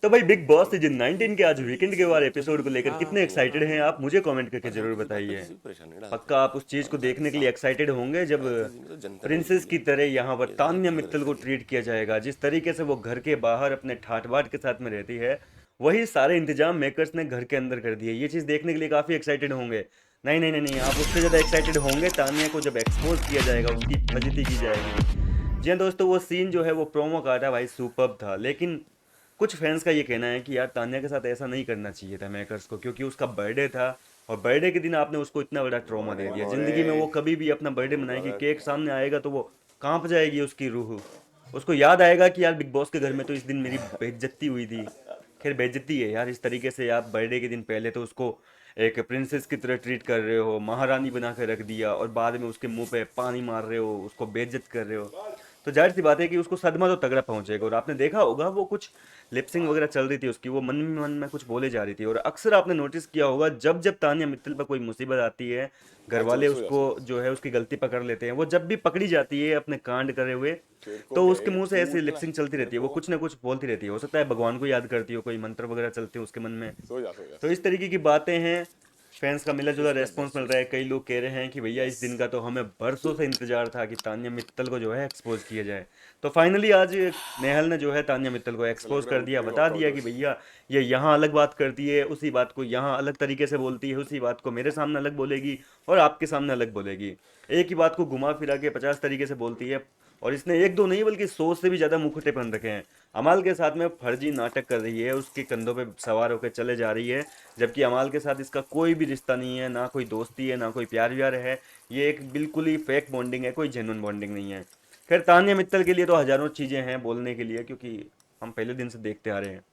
तो भाई big boss season 19 के आज वीकेंड के वाले एपिसोड को लेकर कितने एक्साइटेड हैं आप मुझे कमेंट करके जरूर बताइए। पक्का आप उस चीज को देखने के लिए एक्साइटेड होंगे जब प्रिंसेस की तरह यहाँ पर तान्या मित्तल को ट्रीट किया जाएगा। जिस तरीके से वो घर के बाहर अपने ठाट बाट के साथ में रहती है, वही सारे इंतजाम मेकर्स ने घर के अंदर कर दिए। ये चीज देखने के लिए काफी एक्साइटेड होंगे। नहीं नहीं नहीं नहीं, आप उससे ज्यादा एक्साइटेड होंगे तान्या को जब एक्सपोज किया जाएगा, उसकी फजीती की जाएगी। जी हाँ दोस्तों, वो सीन जो है वो प्रोमो का था भाई, सुपर्ब था। लेकिन कुछ फैंस का ये कहना है कि यार तान्या के साथ ऐसा नहीं करना चाहिए था मेकर्स को, क्योंकि उसका बर्थडे था और बर्थडे के दिन आपने उसको इतना बड़ा ट्रॉमा दे दिया। जिंदगी में वो कभी भी अपना बर्थडे मनाएगी, केक सामने आएगा तो वो कांप जाएगी उसकी रूह। उसको याद आएगा कि यार बिग बॉस के घर में तो इस दिन मेरी बेइज्जती हुई थी। खैर बेइज्जती है यार, इस तरीके से आप बर्थडे के दिन पहले तो उसको एक प्रिंसेस की तरह ट्रीट कर रहे हो, महारानी बना कर रख दिया, और बाद में उसके मुंह पे पानी मार रहे हो, उसको बेइज्जत कर रहे हो। तो जाहिर सी बात है कि उसको सदमा तो तगड़ा पहुंचेगा। और आपने देखा होगा वो कुछ लिपसिंग वगैरह चल रही थी उसकी, वो मन में कुछ बोले जा रही थी। और अक्सर आपने नोटिस किया होगा जब जब तान्या मित्तल पर कोई मुसीबत आती है, घर वाले उसको जो है उसकी गलती पकड़ लेते हैं, वो जब भी पकड़ी जाती है अपने कांड करे हुए, तो उसके मुंह से ऐसी लिपसिंग चलती रहती है, वो कुछ ना कुछ बोलती रहती है। हो सकता है भगवान को याद करती हो, कोई मंत्र वगैरह चलते हो उसके मन में। तो इस तरीके की बातें हैं। फैंस का मिला जुला रेस्पॉन्स मिल रहा है। कई लोग कह रहे हैं कि भैया इस दिन का तो हमें बरसों से इंतजार था कि तान्या मित्तल को जो है एक्सपोज किया जाए। तो फाइनली आज नेहल ने जो है तान्या मित्तल को एक्सपोज कर दिया, बता दिया कि भैया ये यहाँ अलग बात करती है, उसी बात को यहाँ अलग तरीके से बोलती है, उसी बात को मेरे सामने अलग बोलेगी और आपके सामने अलग बोलेगी। एक ही बात को घुमा फिरा के 50 तरीके से बोलती है। और इसने एक दो नहीं बल्कि 100 से भी ज्यादा मुखौटे पहन रखे हैं। अमाल के साथ में फर्जी नाटक कर रही है, उसके कंधों पे सवार होकर चले जा रही है, जबकि अमाल के साथ इसका कोई भी रिश्ता नहीं है, ना कोई दोस्ती है, ना कोई प्यार व्यार है। ये एक बिल्कुल ही फेक बॉन्डिंग है, कोई जेन्युइन बॉन्डिंग नहीं है। खैर तान्या मित्तल के लिए तो हजारों चीजें हैं बोलने के लिए, क्योंकि हम पहले दिन से देखते आ रहे हैं।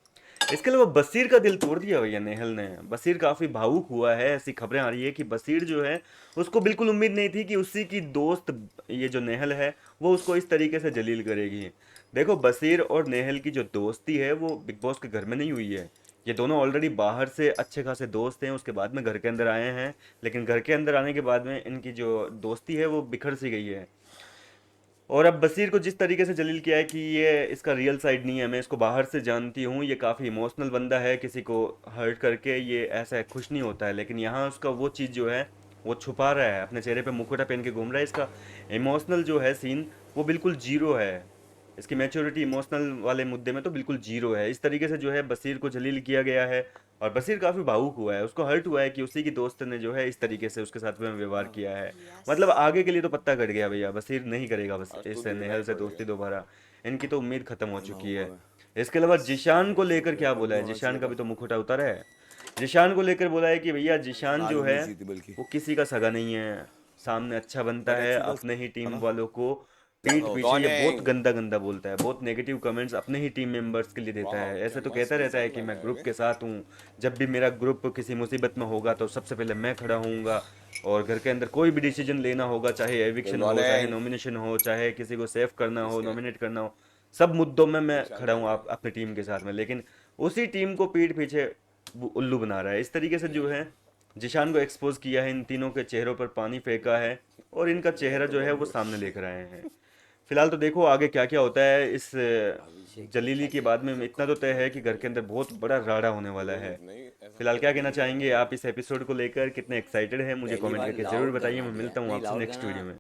इसके अलावा बसीर का दिल तोड़ दिया भैया नेहल ने। बसीर काफी भावुक हुआ है, ऐसी खबरें आ रही है कि बसीर जो है, उसको बिल्कुल उम्मीद नहीं थी कि उसी की दोस्त ये जो नेहल है वो उसको इस तरीके से जलील करेगी। देखो बसीर और नेहल की जो दोस्ती है वो बिग बॉस के घर में नहीं हुई है। ये दोनों ऑलरेडी बाहर से अच्छे खासे दोस्त हैं, उसके बाद में घर के अंदर आए हैं। लेकिन घर के अंदर आने के बाद में इनकी जो दोस्ती है वो बिखर सी गई है। और अब बसीर को जिस तरीके से जलील किया है कि ये इसका रियल साइड नहीं है, मैं इसको बाहर से जानती हूँ, ये काफ़ी इमोशनल बंदा है, किसी को हर्ट करके ये ऐसा खुश नहीं होता है। लेकिन यहाँ उसका वो चीज़ जो है वो छुपा रहा है, अपने चेहरे पे मुखौटा पहन के घूम रहा है। इसका इमोशनल जो है सीन वो बिल्कुल जीरो है। इसकी मैच्योरिटी इमोशनल वाले मुद्दे में तो बिल्कुल जीरो है। इस तरीके से जो है बसीर को जलील किया गया है। और बसीर काफ़ी भावुक हुआ है, उसको हर्ट हुआ है कि उसी की दोस्त ने जो है इस तरीके से उसके साथ में व्यवहार किया है। मतलब आगे के लिए तो पत्ता कट गया भैया, बसीर नहीं करेगा बस इस नेहल से दोस्ती दोबारा। इनकी तो उम्मीद खत्म हो चुकी है। इसके अलावा जिशान को लेकर क्या बोला है, जिशान का भी तो मुखौटा उतारा है। जिशान को लेकर बोला है कि भैया जिशान जो है वो किसी का सगा नहीं है, सामने अच्छा बनता है, अपने ही टीम वालों को पीठ पीछे ये बहुत गंदा गंदा बोलता है, बहुत नेगेटिव कमेंट्स अपने ही टीम मेंबर्स के लिए देता है। ऐसे तो कहता रहता है कि मैं ग्रुप के साथ हूँ, जब भी मेरा ग्रुप किसी मुसीबत में होगा तो सबसे पहले मैं खड़ा होऊंगा। और घर के अंदर कोई भी डिसीजन लेना होगा, चाहे एविक्शन हो, चाहे नॉमिनेशन हो, चाहे किसी को सेव करना हो, नॉमिनेट करना हो, सब मुद्दों में मैं खड़ा हूँ आप अपनी टीम के साथ में। लेकिन उसी टीम को पीठ पीछे वो उल्लू बना रहा है। इस तरीके से जो है जिशान को एक्सपोज किया है, इन तीनों के चेहरों पर पानी फेंका है और इनका चेहरा जो है वो सामने लेकर आए हैं। फिलहाल तो देखो आगे क्या क्या होता है। इस जलीली के बाद में इतना तो तय है कि घर के अंदर बहुत बड़ा राड़ा होने वाला है। फिलहाल क्या कहना चाहेंगे आप इस एपिसोड को लेकर, कितने एक्साइटेड हैं मुझे पहली कमेंट बार करके जरूर लाउड बताइए। करवा मैं दिया, मिलता हूँ नहीं आपसे लाउड नेक्स्ट करना वीडियो में।